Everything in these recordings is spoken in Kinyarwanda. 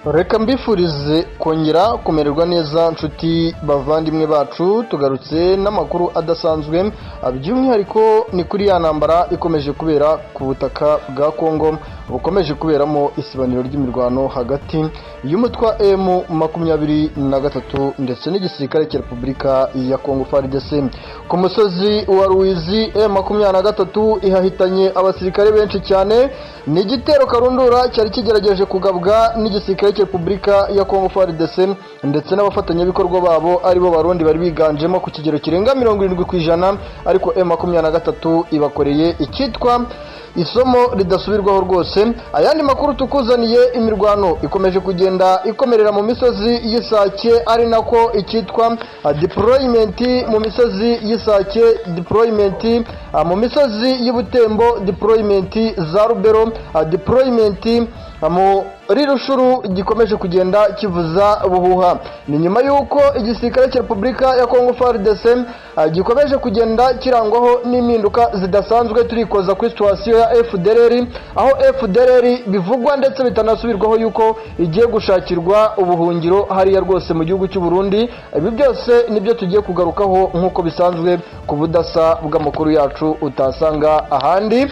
Reka mbifurize kongera kumererwa neza nshuti bavandimwe bacu, tugarutse n'amakuru adasanzwe by'umwihariko ni kuri ya ntambara ikomeje kubera ku butaka bwa Kongo bukomeje kuberamo isibaniro ry'imirwano hagati y'umutwe wa M23 ndetse n'igisirikare cya Repubulika ya Kongo FARDC. Ku musozi wa Ruwizi M23 ihahitanye abasirikare benshi cyane. Ni igitero karundura cyari kigerageje kugabwa n'igisirikare cya Repubulika ya Kongo FARDC ndetse n'abafatanyabikorwa babo aribo barundi bari biganjemo ku kigero kirenga 70%, ariko M23 ibakoreye icyitwa isomo ridasubirwaho rwose. Ayandi makuru tukuzaniye, imirwano ikomeje kugenda ikomerera mu misozi y'Isake, ari nako icyitwa deployment mu misozi y'Isake, deployment mu misozi y'Ubutembo, deployment za Rubero, deployment muri Rushuru gikomeje kugenda kivuza buhuha. Ni nyuma y'uko igisirikare cya Repubulika ya Kongo FARDC gikomeje kugenda kirangwaho n'impinduka zidasanzwe. Turikoza kuri situation ya FDLR, aho FDLR bivugwa ndetse bitanasubirwaho yuko igiye gushakirwa ubuhungiro hariya rwose mu gihugu cy'u Burundi. Ibi byose nibyo tugiye kugarukaho nk'uko bisanzwe ku budasa bw'amakuru yacu utasanga ahandi.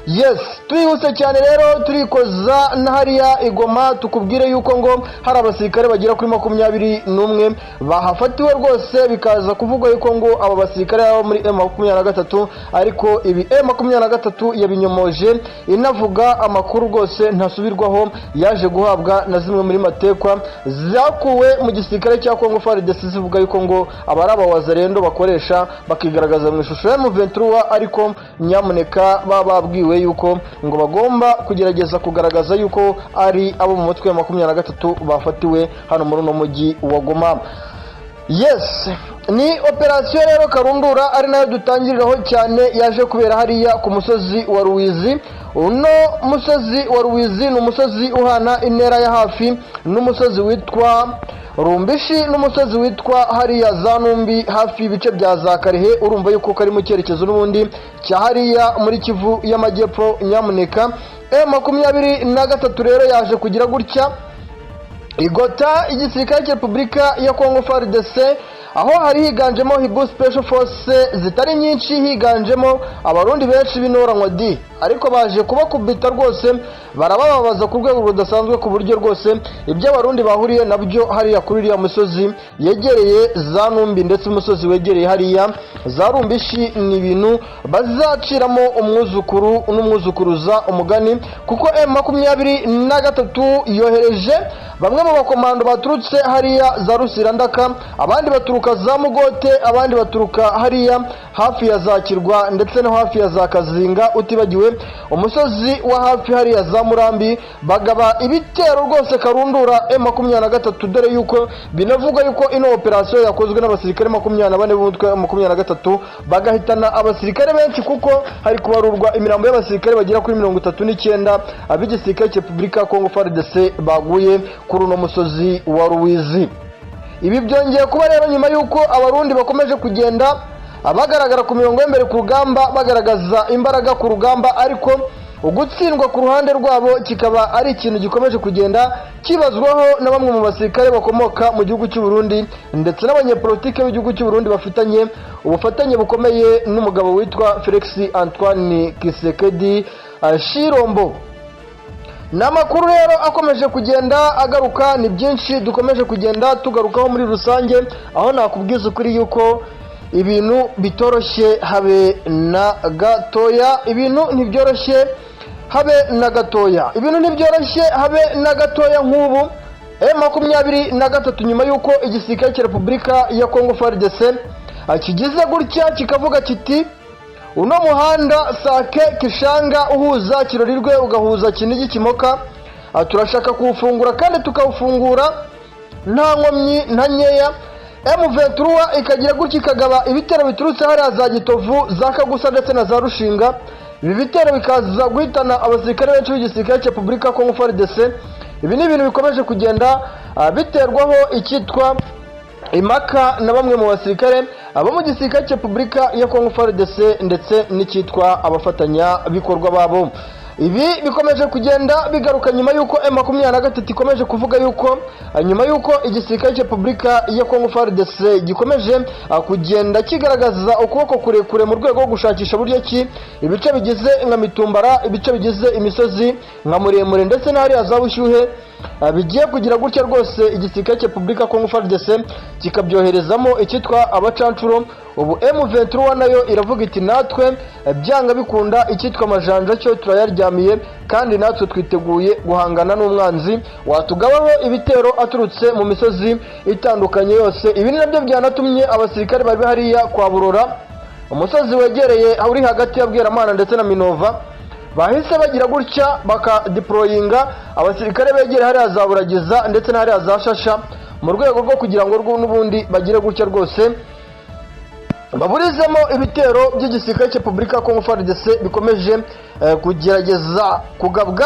Yes, twihuse cyane rero turikoza na hariya Igoma, tukubwire yuko ngo hari abasirikare bagera kuri 21 bahafatiwe rwose, bikaza kuvugwa yuko ngo aba basirikare baba muri M23, ariko ibi M23 yabinyomoje inavuga amakuru rwose ntasubirwaho yaje guhabwa na zimwe muri matekwa zakuwe mu gisirikare cya Kongo FARDC, zivuga yuko ngo abari abawazarendo bakoresha bakigaragaza mu ishusho ya M23, ariko nyamuneka bababwiwe yuko ngo bagomba kugerageza kugaragaza yuko ari abo mu mutwe wa 23 bafatiwe hano muri uno mujyi wa Goma. Yes, ni operation rero karundura ari nayo dutangiriraho cyane, yaje kubera hariya ku musozi wa Ruwizi. Uno musozi wa Ruwizi ni umusozi uhana intera ya hafi n'umusozi witwa Rumbishi n'umusozi witwa hariya za Numbi, hafi ibice bya za Karehe. Urumva yuko kari mu cyerekezo n'ubundi cya hariya muri Kivu y'Amajyepfo. Nyamuneka M23 rero yaje kugira gutya igota igisirikare cya Repubulika ya Kongo FARDC, aho hari higanjemo Hibu Special Force zitari nyinshi, higanjemo abarundi benshi b'intoranywa di, ariko baje kubakubita rwose, barababaza ku rwego rudasanzwe, ku buryo rwose ibyo abarundi bahuriye nabyo hariya kuri iriya musozi yegereye za Numbi ndetse umusozi wegereye hariya za Rumbishi ni ibintu bazaciramo umwuzukuru n'umwuzukuruza umugani, kuko M23 yohereje bamwe mu bakomando baturutse hariya za Rusirandaka, abandi baturuka za Mugote, abandi baturuka hariya hafi ya za Kirwa ndetse no hafi ya za Kazinga, utibagiwe umusozi wa hafi hariya za Murambi. Bagaba ibitero rwose karundura M23, dore yuko binavuga yuko ino operation yakozwe n'abasirikare 24 b'umutwe wa 23 bagahitana abasirikare benshi, kuko hari kubarurwa imirambo y'abasirikare bagera kuri 39 ab'igisirikare cya Repubulika ya Kongo FARDC baguye kuri uno musozi wa Ruwizi. Ibi byongeye kuba rero nyuma yuko abarundi bakomeje kugenda abagaragara ku mirongo y'embere ku rugamba, bagaragaza imbaraga ku rugamba, ariko ugutsindwa ku ruhande rwabo kikaba ari ikintu gikomeje kugenda kibazwaho na bamwe mu basirikare bakomoka mu gihugu cy'u Burundi ndetse n'abanyepolitike b'igihugu cy'u Burundi bafitanye ubufatanye bukomeye n'umugabo witwa Felix Antoine Tshisekedi Chilombo. N'amakuru rero akomeje kugenda agaruka, ni byinshi dukomeje kugenda tugarukaho muri rusange, aho nakubwiza ukuri yuko ibintu bitoroshye habe na gatoya, ibintu ntibyoroshye habe na gatoya, ibintu ntibyoroshye habe na gatoya. Nk'ubu M23 nyuma yuko igisirikare cya Repubulika ya Kongo FARDC kigize gutya kikavuga kiti uno muhanda Sake Kishanga uhuza Kirorirwe ugahuza Kinigi Kimoka, turashaka kuwufungura kandi tukawufungura nta nkomyi nta nkeya. M23 ikagira gutya ikagaba ibitero biturutse hariya za Gitovu, za Kagusa ndetse na za Rushinga. Ibi bitero bikaza guhitana abasirikare benshi b'igisirikare cya Repubulika ya Kongo FARDC. Ibi ni ibintu bikomeje kugenda biterwaho icyitwa impaka na bamwe mu basirikare abo mu gisirikare cya Repubulika ya Kongo FARDC ndetse n'icyitwa abafatanya bikorwa babo. Ibi bikomeje kugenda bigaruka nyuma y'uko M23 ikomeje kuvuga y'uko nyuma y'uko igisirikare cya Repubulika ya Congo FARDC gikomeje kugenda kigaragaza ukuboko kurekure mu rwego rwo gushakisha buryo ki ibice bigize nka Mitumbara, ibice bigize imisozi nka Muremure ndetse n'ahari azabushyuhe bigiye kugira gutya rwose igisirikare cya Repubulika ya Congo FARDC kikabyoherezamo icyitwa abacancuro. Ubu M23 nayo iravuga iti natwe byanga bikunda icyitwa amajanja cyo turayaryamiye kandi natwe twiteguye guhangana n'umwanzi watugabaho ibitero aturutse mu misozi itandukanye yose. Ibi ni nabyo byanatumye abasirikare bari hariya kwa Burora, umusozi wegereye uri hagati ya Bweramana ndetse na Minova, bahise bagira gutya bakadeployinga abasirikare begera hariya za Buragiza ndetse n'ahariya za Shasha mu rwego rwo kugira ngo n'ubundi bagire gutya rwose baburizemo ibitero by'igisirikare cya Repubulika ya Congo FARDC bikomeje kugerageza kugabwa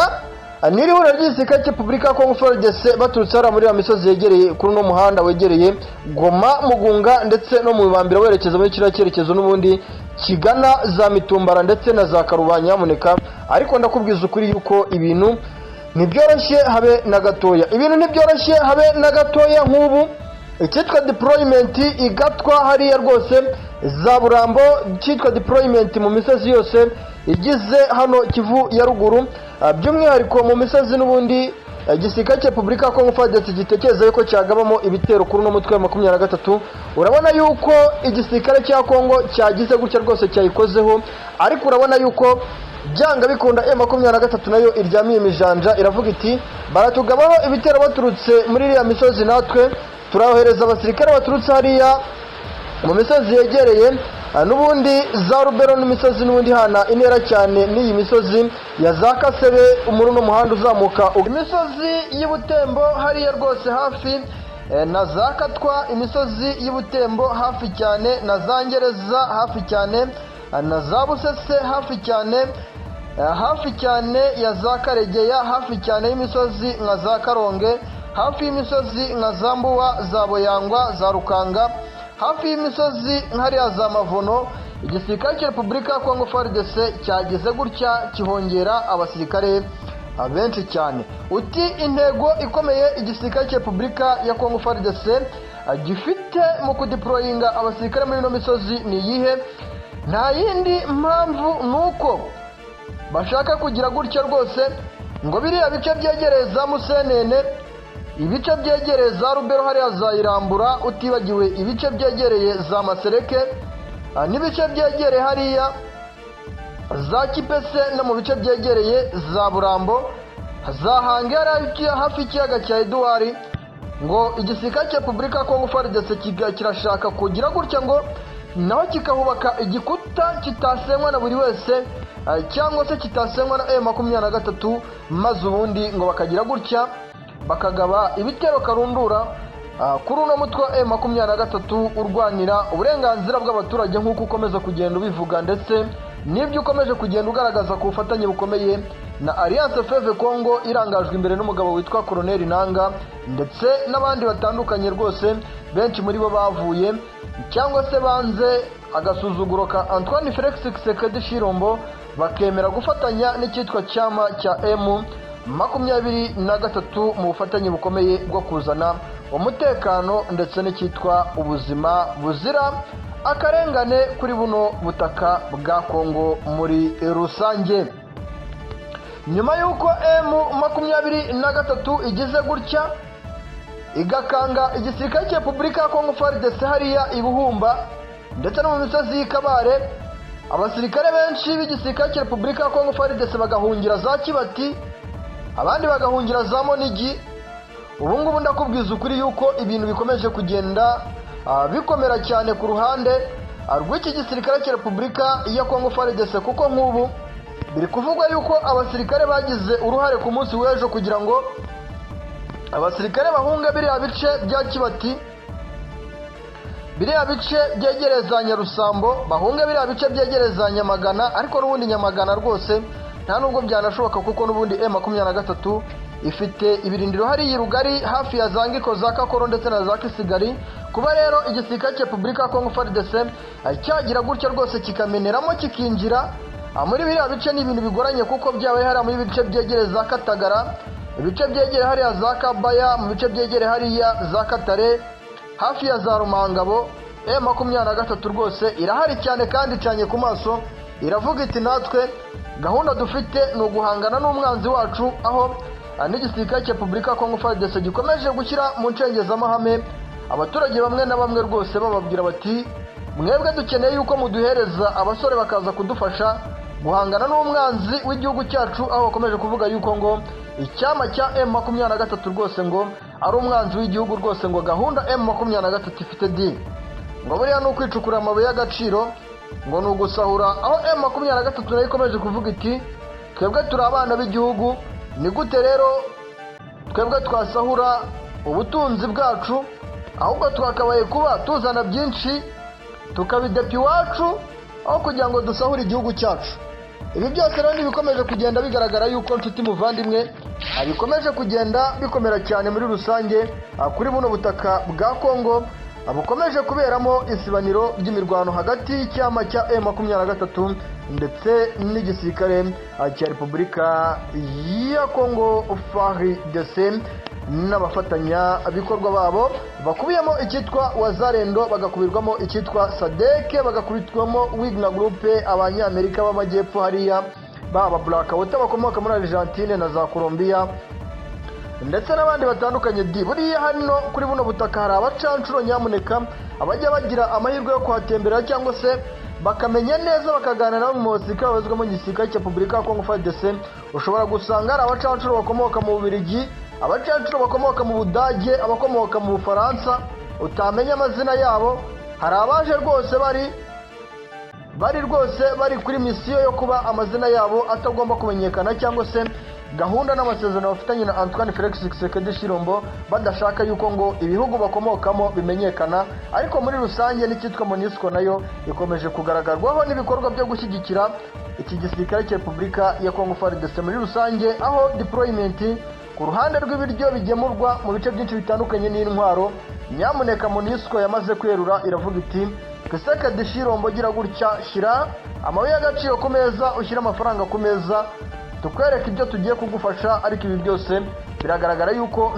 n'irihura ry'igisirikare cya Repubulika ya Congo FARDC baturutse hariya muri ya misozi yegereye kuri uno muhanda wegereye Goma, Mugunga ndetse no mu Bambira werekeza muri kiriya cyerekezo n'ubundi kigana za Mitumbara ndetse na za Karubanya. Nyamuneka ariko ndakubwiza ukuri yuko ibintu ntibyoroshye habe na gatoya, ibintu ntibyoroshye habe na gatoya. Nk'ubu icyitwa deployment igatwa hariya rwose za Burambo, cyitwa deployment mu misozi yose igize hano Kivu ya ruguru, by'umwihariko mu misozi n'ubundi igisirikare cya Repubulika ya Congo FARDC gitekereza yuko cyagabamo ibitero kuri uno mutwe wa 23. Urabona yuko igisirikare cya Congo cyagize gutya rwose cyayikozeho, ariko urabona yuko byanga bikunda M23 nayo iryamiye imijanja iravuga iti baratugabaho ibitero baturutse muri iriya misozi, natwe turahohereza abasirikare baturutse hariya mu misozi yegereye n'ubundi za Rubero n'imisozi n'ubundi hana intera cyane n'iyi misozi ya za Kasebe muri uno muhanda uzamuka imisozi y'Ubutembo hariya rwose hafi na za Katwa, imisozi y'Ubutembo hafi cyane na za Ngereza hafi cyane na za Busese hafi cyane ya za Karegeya, hafi cyane y'imisozi nka za Karonge, hafi y'imisozi nka za Mbuwa, za Boyangwa, za Rukanga, hafi y'imisozi nk'hariya za Mavono. Igisirikare cya Repubulika ya Congo FARDC cyagize gutya kihongera abasirikare benshi cyane. Uti intego ikomeye igisirikare cya Repubulika ya Congo FARDC gifite mu kudeployinga abasirikare muri ino misozi ni iyihe? Nta yindi mpamvu nuko bashaka kugira gutya rwose ngo biriya bice byegereye za Musenene, ibice byegereye za Rubero hariya za Irambura, utibagiwe ibice byegereye za Masereke n'ibice byegereye hariya za Kipese no mu bice byegereye za Burambo, za Hangera hafi y'ikiyaga cya Edouard. Ngo igisirikare cya Repubulika ya Congo FARDC kirashaka kugira gutya ngo naho kikahubaka igikuta kitasenywa na buri wese cyangwa se kitasenywa na M23, maze ubundi ngo bakagira gutya bakagaba ibitero karundura kuri uno mutwe wa M23 urwanira uburenganzira bw'abaturage nk'uko ukomeza kugenda ubivuga ndetse n'ibyo ukomeje kugenda ugaragaza ku bufatanye bukomeye na Alliance Fleuve Congo irangajwe imbere n'umugabo witwa Colonel Nanga ndetse n'abandi batandukanye rwose. Benshi muri bo bavuye cyangwa se banze agasuzuguro ka Antoine Felix Tshisekedi Tshilombo bakemera gufatanya n'icyitwa cyama cya M23 mu bufatanye bukomeye bwo kuzana umutekano ndetse n'icyitwa ubuzima buzira akarengane kuri buno butaka bwa Congo muri rusange. Nyuma y'uko M23 igize gutya igakanga igisirikare cya Repubulika ya Congo FARDC hariya Ibuhumba ndetse no mu misozi y'Ikabare, abasirikare benshi b'igisirikare cya Repubulika ya Congo FARDC bagahungira za Kibati, abandi bagahungira za Monigi. Ubu ngubu ndakubwiza ukuri yuko ibintu bikomeje kugenda bikomera cyane ku ruhande rw'iki gisirikare cya Repubulika ya Congo FARDC, kuko nk'ubu biri kuvugwa yuko abasirikare bagize uruhare ku munsi w'ejo kugira ngo abasirikare bahunga biriya bice bya Kibati, biriya bice byegereza Nyarusambo, bahunga biriya bice byegereza Nyamagana. Ariko n'ubundi Nyamagana rwose nta nubwo byanashoboka kuko n'ubundi M23 ifite ibirindiro hariya Rugari hafi ya za Ngiko za Kakoro ndetse na za Kisigari. Kuba rero igisirikare cya Repubulika ya Congo FARDC cyagira gutya rwose kikameneramo kikinjira muri biriya bice ni ibintu bigoranye kuko byabaye hariya muri bice byegereye za Katagara, ibice byegereye hariya za Kabaya, mu bice byegereye hariya za Katare, hafi ya za Rumangabo. M23 rwose irahari cyane kandi icanye ku maso, iravuga iti natwe gahunda dufite ni uguhangana n'umwanzi wacu, aho n'igisirikare cya Repubulika ya Kongo FARDC gikomeje gushyira mu ncengezamahame abaturage bamwe na bamwe rwose bababwira bati mwebwe dukeneye yuko muduhereza abasore bakaza kudufasha guhangana n'umwanzi w'igihugu cyacu, aho bakomeje kuvuga yuko ngo icyama cya M23 rwose ngo ari umwanzi w'igihugu rwose, ngo gahunda M23 ifite di ngo buriya ni ukwicukura amabuye y'agaciro, ngo ni ugusahura, aho M23 nayo ikomeje kuvuga iti twebwe turi abana b'igihugu, ni gute rero twebwe twasahura ubutunzi bwacu, ahubwo twakabaye kuba tuzana byinshi tukabidepa iwacu aho kugira ngo dusahure igihugu cyacu. Ibi byose rero bikomeje kugenda bigaragara yuko nshuti muvandimwe bikomeje kugenda bikomera cyane muri rusange kuri buno butaka bwa Kongo, bukomeje kuberamo isibaniro ry'imirwano hagati y'icyama cya M23 ndetse n'igisirikare cya Repubulika ya Kongo FARDC n'abafatanya bikorwa babo bakubiyemo icyitwa Wazalendo, bagakubirwamo icyitwa SADC, bagakubitwamo Wagner Group, abanyamerika b'amajyepfo hariya baba Blackwater bakomoka muri Argentine na za Colombia ndetse n'abandi batandukanye. Buriya hano kuri buno butaka hari abacancuro nyamuneka abajya bagira amahirwe yo kuhatembera cyangwa se bakamenya neza bakaganira mu basirikare bazwi mu gisirikare cya Repubulika ya Kongo FARDC. Ushobora gusanga hari abacancuro bakomoka mu Bubiligi, abacancuro bakomoka mu Budage, abakomoka mu Bufaransa utamenya amazina yabo. Hari abaje rwose bari kuri misiyo yo kuba amazina yabo atagomba kumenyekana, cyangwa se gahunda n'amasezerano bafitanye na Antoine Felix Tshisekedi Tshilombo badashaka yuko ngo ibihugu bakomokamo bimenyekana. Ariko muri rusange n'icyitwa MONUSCO nayo ikomeje kugaragarwaho n'ibikorwa byo gushyigikira iki gisirikare cya Repubulika ya Kongo FARDC muri rusange, aho deployment ku ruhande rw'ibiryo bigemurwa mu bice byinshi bitandukanye n'intwaro. Nyamuneka MONUSCO yamaze kwerura iravuga iti Tshisekedi Tshilombo gira gutya, shyira amabuye y'agaciro ku meza, ushyira amafaranga ku meza, tukwereka ibyo tugiye kugufasha. Ariko ibi byose biragaragara yuko